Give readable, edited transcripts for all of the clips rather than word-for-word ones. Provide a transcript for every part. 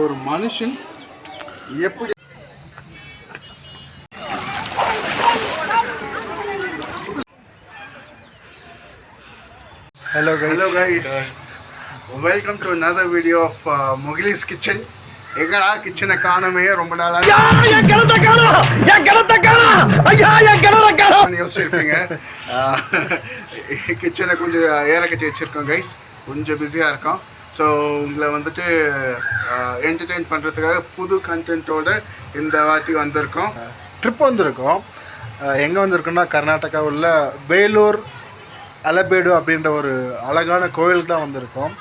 ஒரு மனுஷன் எப்படி Hello guys, welcome to another video of Mughali's Kitchen. எங்கடா கிச்சனை காணமே ரொம்ப நாளா யோசிச்சிருப்பீங்க. கிச்சனை கொஞ்சம் ஏற கட்டி வச்சுருக்கோம் கைஸ், கொஞ்சம் பிஸியாக இருக்கோம். ஸோ உங்களை வந்துட்டு என்டர்டெயின் பண்ணுறதுக்காக புது கண்டென்ட்டோடு இந்த வாட்டி வந்திருக்கோம். ட்ரிப் வந்திருக்கோம். எங்கே வந்திருக்கோம்னா கர்நாடகாவில் வேலூர் அலபேடு அப்படின்ற ஒரு அழகான கோயிலுக்கு தான் வந்திருக்கோம்.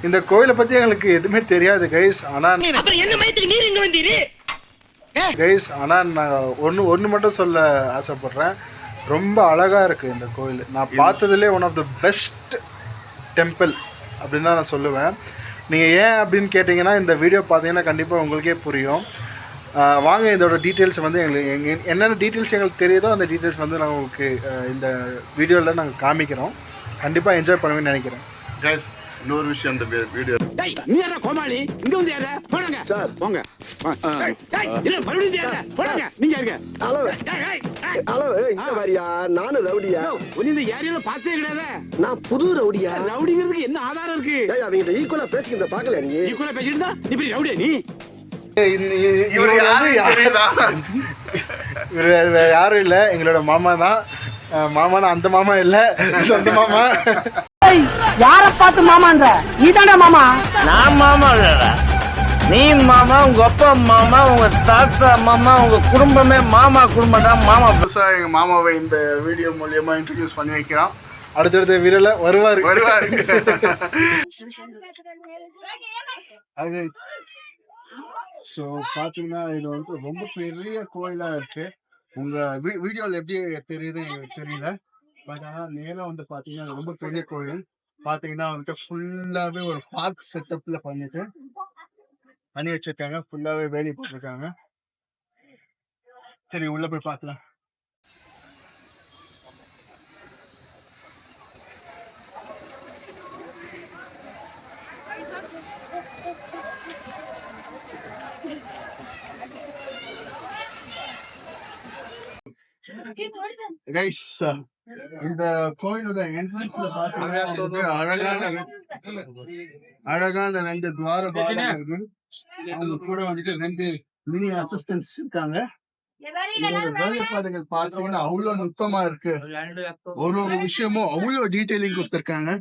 இந்த கோயிலை பற்றி எங்களுக்கு எதுவுமே தெரியாது கைஸ். ஆனால் நான் ஒன்று மட்டும் சொல்ல ஆசைப்பட்றேன். ரொம்ப அழகாக இருக்குது இந்த கோயில். நான் பார்த்ததுலேயே one of the best temple அப்படின்னு தான் நான் சொல்லுவேன். நீங்கள் ஏன் அப்படின்னு கேட்டிங்கன்னா இந்த வீடியோ பார்த்தீங்கன்னா கண்டிப்பாக உங்களுக்கே புரியும். வாங்க இதோட டீட்டெயில்ஸ் வந்து எங்களுக்கு என்னென்ன டீட்டெயில்ஸ் எங்களுக்கு தெரியுதோ அந்த டீட்டெயில்ஸ் வந்து நான் உங்களுக்கு இந்த வீடியோவில் நாங்கள் காமிக்கிறோம். கண்டிப்பாக என்ஜாய் பண்ணுவேன்னு நினைக்கிறேன் கைஸ். இன்னொரு விஷயம் இந்த வீடியோ நீ என்ன கோமாளி இங்க வந்து ஏற போடுங்க சார் போங்க இல்ல மறுபடியும் ஏற போடுங்க நீங்க இருங்க. ஹலோ ஹலோ இங்க வரியா? நானும் ரவுடியா? நீ இந்த ஏரியால பார்த்தே கிடையாது. நான் புது ரவுடியா? ரவுடிங்கிறதுக்கு என்ன ஆதாரம் இருக்கு? ஏய் அவங்க ஈக்குவலா பேசிக்கிட்ட பாக்கல நீ? ஈக்குவலா பேசிட்டு நீ இப்படி ரவுடியா? நீ இவர் யாரும் இல்லை, எங்களோட மாமா தான். மாமானா அந்த மாமா இல்லை, சொந்த மாமா. யார பார்த்து மாமான்ற? நீ தானே மாமா? நான் மாமா இல்லடா, நீ மாமா, உங்க அப்பா மாமா, உங்க தாத்தா மாமா, உங்க குடும்பமே மாமா குடும்பம் தான். மாமா புதுசா எங்க மாமாவை இந்த வீடியோ மூலியமா இன்ட்ரோடியூஸ் பண்ணி வைக்கிறோம். அடுத்தடுத்த வீடியோல வருவாரு. அது ஸோ பார்த்தீங்கன்னா இது வந்து ரொம்ப பெரிய கோயிலாக இருக்கு. உங்கள் வீடியோவில் எப்படி தெரியுது எனக்கு தெரியல. பட் ஆனால் நேராக வந்து பார்த்தீங்கன்னா ரொம்ப பெரிய கோயில். பார்த்தீங்கன்னா வந்துட்டு ஃபுல்லாகவே ஒரு பார்க் செட்டப்பில் பண்ணி வச்சுருக்காங்க. ஃபுல்லாகவே வேலி போட்டிருக்காங்க. சரி உள்ளே போய் பார்க்கலாம். கைஸ், இந்த கோயிலோட என்ட்ரன்ஸ்ல பாத்தீங்கன்னா அழகான ரெண்டு துவாரபாலகர்கள் இருக்கு. அவங்க கூட வந்துட்டு ரெண்டு மினி அசிஸ்டன்ட்ஸ் இருக்காங்க. வேலைப்பாடுகள் பார்த்தீங்கன்னா அவ்வளவு நுட்பமா இருக்கு. ஒரு ஒரு விஷயமும் அவ்வளவு டீட்டெயிலிங் கொடுத்துருக்காங்க.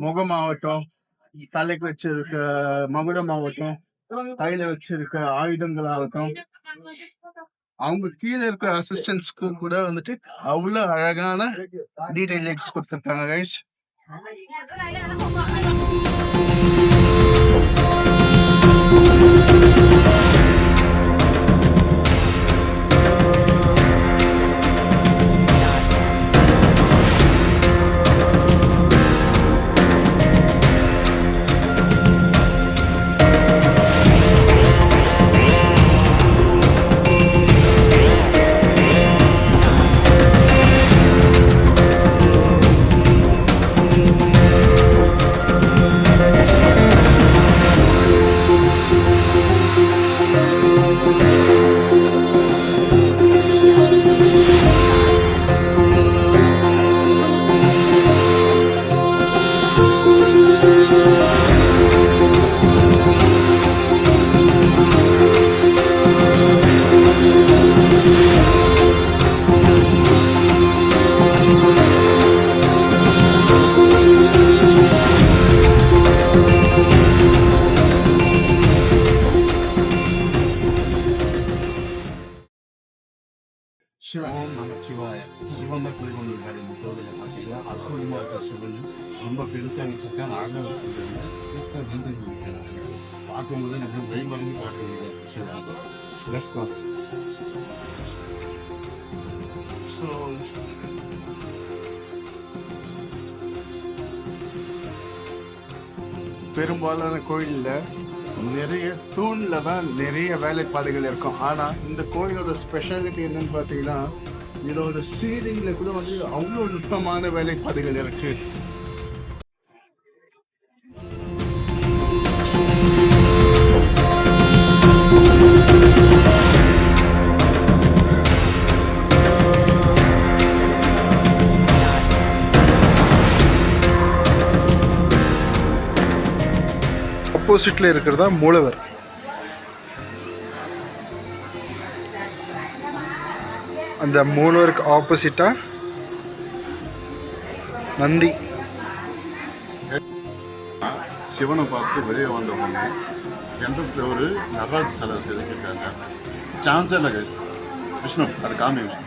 முகமாகட்டும், தலைக்கு வச்சிருக்க மகுடமாகட்டும், கையில வச்சிருக்க ஆயுதங்கள் ஆகட்டும், அவங்க கீழே இருக்கிற அசிஸ்டன்ஸ்க்கு கூட வந்துட்டு அவ்வளவு அழகான டீடைல்ஸ் கொடுத்துருக்காங்க கைஸ். ஓம் நமச்சிவாய. சிவமக்கள் கொண்டிருக்காரு இந்த கோவிலை பார்த்தீங்கன்னா அற்புதமாக இருக்க சிவன் ரொம்ப பெருசாக வச்சிருக்கேன். அழகாக பார்க்கும்போது நம்ம வெய்மறந்து பார்க்க சிவன். ஸோ பெரும்பாலான கோயிலில் நிறைய தூண்ல தான் நிறைய வேலைப்பாடுகள் இருக்கும். ஆனால் இந்த கோயிலோட ஸ்பெஷாலிட்டி என்னன்னு பார்த்தீங்கன்னா இதோட சீலிங்ல கூட வந்து அவ்வளோ நுட்பமான வேலைப்பாடுகள் இருக்கு. ஆப்போசிட்டில் இருக்கிறதா மூலவர். அந்த மூலவருக்கு ஆப்போசிட்டாக நந்தி. சிவனை பார்த்து வெளியே வந்த உடனே எந்த ஒரு நகல் சிலை செதுக்கிட்டாங்க. சான்ஸே இல்லை விஷ்ணு, அது காமி விஷ்ணு.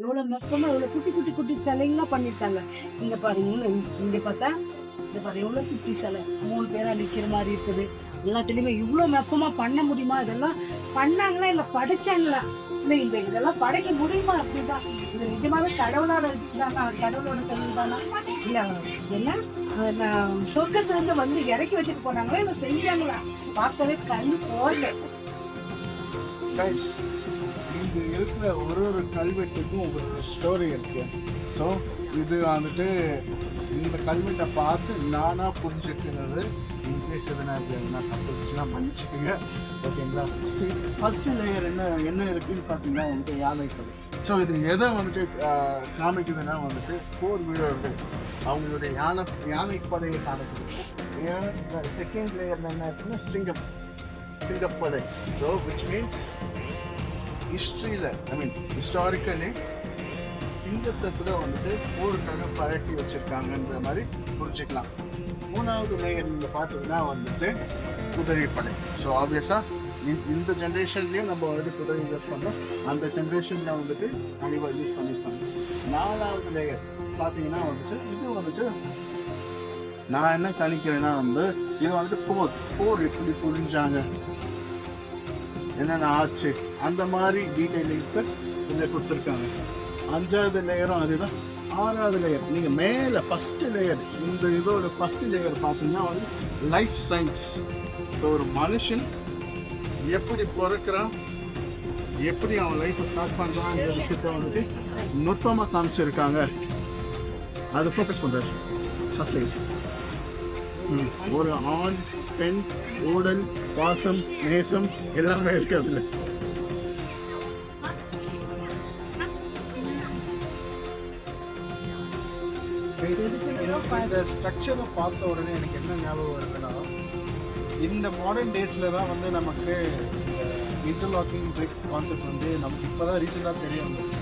இவ்வளவு மெப்பமா இவ்வளவு குட்டி குட்டி குட்டி சிலைங்களாம் பண்ணிருக்காங்க. இங்க பாருங்க, இங்க பார்த்தா இந்த பாருங்க எவ்வளவு குட்டி சிலை 3 பேரா நிக்கிற மாதிரி இருக்குது. எல்லாத்துலயுமே இவ்வளவு மெப்பமா பண்ண முடியுமா? இதெல்லாம் பண்ணாங்களா இல்ல படைச்சாங்களா? இல்ல இந்த இதெல்லாம் படைக்க முடியுமா? அப்படிதான் இது நிஜமாவே கடவுளோட இதுதானா? கடவுளோட செயல் தானா? இல்ல என்ன சொர்க்கத்துல இருந்து வந்து இறக்கி வச்சுட்டு போனாங்களா இல்ல செஞ்சாங்களா? பார்க்கவே கண்ணு போடல. இங்கே இருக்கிற ஒரு கல்வெட்டுக்கும் ஒரு ஸ்டோரி இருக்கு. ஸோ இது வந்துட்டு இந்த கல்வெட்டை பார்த்து நானாக புரிஞ்சுக்கிறது. இன்கேஸ் எதுனா தப்பு இருந்துச்சுன்னா மன்னிச்சுக்குங்க, ஓகேங்களா? சரி, ஃபஸ்ட்டு லேயர் என்ன இருக்குன்னு பார்த்தீங்கன்னா வந்துட்டு யானைப்படை. ஸோ இது எதை வந்துட்டு காமிக்குதுன்னா வந்துட்டு போர் வீரர்கள் அவங்களுடைய யானைப்படையை காமிக்குது. ஏன்னா செகண்ட் லேயரில் என்ன இருக்குன்னா சிங்கப்படை. ஸோ விச் மீன்ஸ் ஹிஸ்ட்ரியில் ஹிஸ்டாரிக்கலி சிங்கத்தை கூட வந்துட்டு போருக்காக பழக்கி வச்சிருக்காங்கன்ற மாதிரி புரிஞ்சுக்கலாம். 3வது லேயர் நீங்கள் பார்த்தீங்கன்னா வந்துட்டு குதிரை படை. ஸோ ஆப்வியஸாக இந்த ஜென்ரேஷன்லேயும் நம்ம வந்துட்டு குதிரை யூஸ் பண்ணுறோம், அந்த ஜென்ரேஷனில் வந்துட்டு கண்டிப்பாக யூஸ் பண்ணியிருப்பாங்க. 4வது லேயர் பார்த்தீங்கன்னா வந்துட்டு இது வந்துட்டு நான் என்ன கணிக்கிறேன்னா இது வந்துட்டு போர் எப்படி புரிஞ்சாங்க, என்னென்ன ஆச்சு, அந்த மாதிரி டீட்டெயிலிங்ஸை இதில் கொடுத்துருக்காங்க. 5வது லேயரும் அதுதான். 6வது லேயர் நீங்கள் மேலே ஃபஸ்ட்டு லேயர், இந்த இதோட ஃபஸ்ட்டு லேயர் பார்த்தீங்கன்னா வந்து லைஃப் சயின்ஸ். ஒரு மனுஷன் எப்படி பிறக்கிறான், எப்படி அவன் லைஃப்பை ஸ்டார்ட் பண்ணுறாங்கிற விஷயத்த வந்துட்டு நுட்பமாக காமிச்சிருக்காங்க. அதை ஃபோக்கஸ் பண்ணுறாரு ஃபஸ்ட் லேயர். ஒரு ஆண் பெண் ஊடல் பாசம் நேசம் எல்லாமே இருக்கு அதுல. இந்த ஸ்ட்ரக்சரை பார்த்த உடனே எனக்கு என்ன ஞாபகம் வருதுன்னா, இந்த மாடர்ன் டேஸில் தான் வந்து நமக்கு இன்டர்லாக்கிங் பிரிக்ஸ் கான்செப்ட் வந்து நமக்கு இப்போ தான் ரீசெண்டாக தெரிய வந்துச்சு.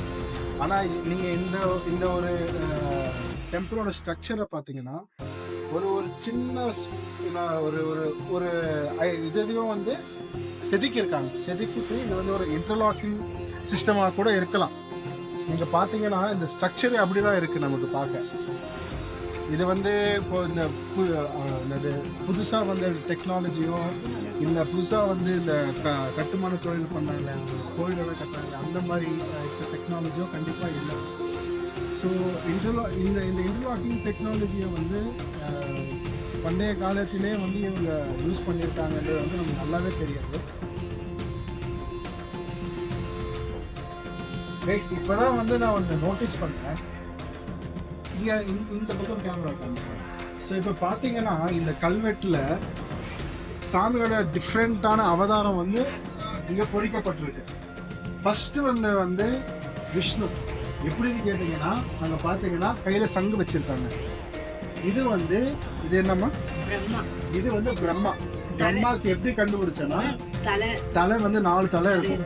ஆனால் நீங்கள் இந்த ஒரு டெம்பிளோட ஸ்ட்ரக்சரை பார்த்தீங்கன்னா ஒரு சின்ன ஒரு ஒரு இதையும் வந்து செதுக்கியிருக்காங்க. செதுக்கிட்டு இது வந்து ஒரு இன்டர்லாக்கிங் சிஸ்டமாக கூட இருக்கலாம். நீங்கள் பார்த்தீங்கன்னா இந்த ஸ்ட்ரக்சரே அப்படி தான் இருக்குது நமக்கு பார்க்க. இது வந்து இப்போ இந்த புதுசாக வந்த டெக்னாலஜியோ இல்லை புதுசாக வந்து இந்த கட்டுமான தொழில் பண்ணாங்க, கோயிலெல்லாம் கட்டாங்க, அந்த மாதிரி டெக்னாலஜியோ கண்டிப்பாக இல்லை. ஸோ இந்த இன்டர்லாக்கிங் டெக்னாலஜியை வந்து பண்டைய காலத்திலே வந்து இவங்க யூஸ் பண்ணியிருக்காங்கன்றது வந்து நமக்கு நல்லாவே தெரியாது. இப்போ தான் வந்து நான் ஒன்று நோட்டீஸ் பண்ணுறேன். இங்கே இந்த பக்கம் கேமரா காமிக்கிறேன். ஸோ இப்போ பார்த்தீங்கன்னா இந்த கல்வெட்டில் சாமியோட டிஃப்ரெண்ட்டான அவதாரம் வந்து இங்கே பொறிக்கப்பட்டிருக்கு. ஃபஸ்ட்டு வந்து விஷ்ணு எப்படின்னு கேட்டிங்கன்னா, அங்கே பார்த்தீங்கன்னா கையில் சங்கு வச்சுருக்காங்க. இது என்னம்மா, இது வந்து பிரம்மா. பிரம்மாக்கு எப்படி கண்டுபிடிச்சேன்னா, தலை வந்து 4 தலை இருக்கும்.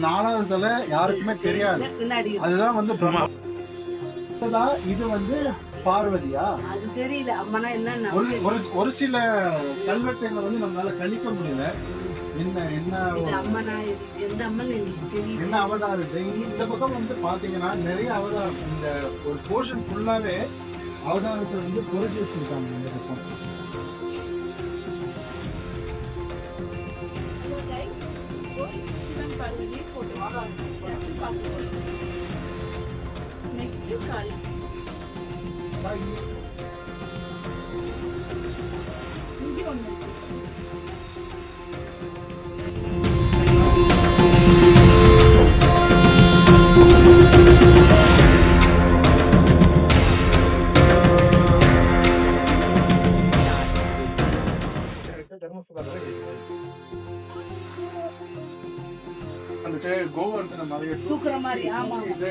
4வது தலை யாருக்குமே தெரியாது. அதுதான் வந்து பிரம்மா. இது வந்து பார்வதியா அது தெரியல. அம்மனா என்ன ஒரு சில கல்வெட்டுகளை வந்து நம்மளால கணிக்க முடியல. என்ன அவதாரம். இந்த பக்கம் வந்து பாத்தீங்கன்னா நிறைய அவதாரம், இந்த ஒரு போர்ஷன் ஃபுல்லாவே அவதாரத்தை வந்து பொறிச்சு வச்சிருக்காங்க. இந்த பக்கம் தூக்குற மாதிரி ஆமா இது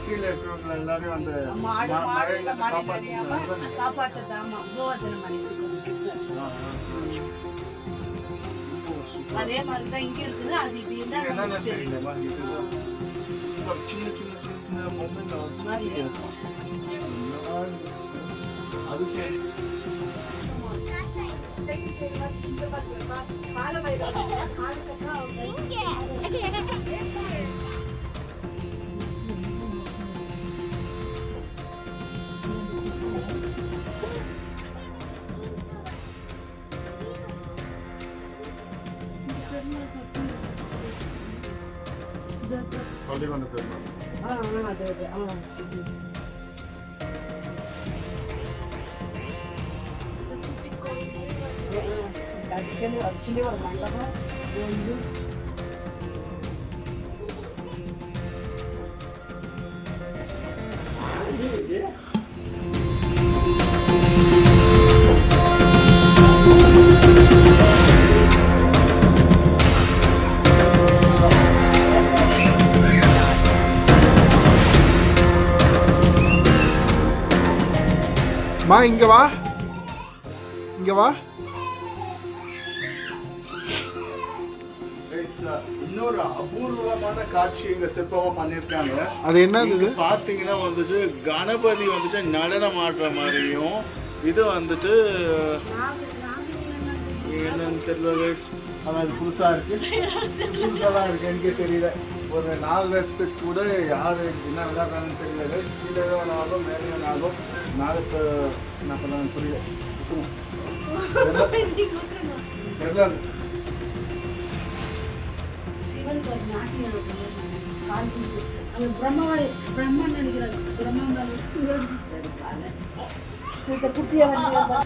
கீழே இருக்கிறவங்க எல்லாரையும் அந்த மாடு மழையில மாடு காப்பாத்தி தெரியாம காப்பாத்துறது ஆமா கோவர்தன மாதிரி அதே மாதிரி தான் இங்க இருக்குது அது இப்படி இருந்தா என்னன்னு தெரியல சின்ன சின்ன சின்ன பொம்மைங்க மாதிரி அது சரி பள்ளிக்கொண்ட பெருமாள் அதுக்குள்ளே ஒரு மண்டபம் வந்து மா இங்க வா, இங்க வா. இன்னொரு அபூர்வமான காட்சி இங்க சிற்பமா பண்ணிருக்காங்க. அது என்னது? இங்க பாத்தீங்கன்னா வந்துட்டு கணபதி வந்துட்டு நடனம் ஆடுற மாதிரியும் இது வந்துட்டு என்னன்னு தெரியல guys. ஆனா அது புதுசா இருக்கு, புதுசாதான் இருக்கு, எனக்கே தெரியல. ஒரு 4 வருஷத்துக்கு கூட யாரு என்ன விளையாடுறாங்கன்னு தெரியல guys. கீழே வேணாலும் மேலே வேணாலும் நாகத்தை என்ன பண்ணாங்க புரியல. தெரியல. பிரம்மன் நினைக்கிறாங்க பிரம்மன் குட்டியை வந்து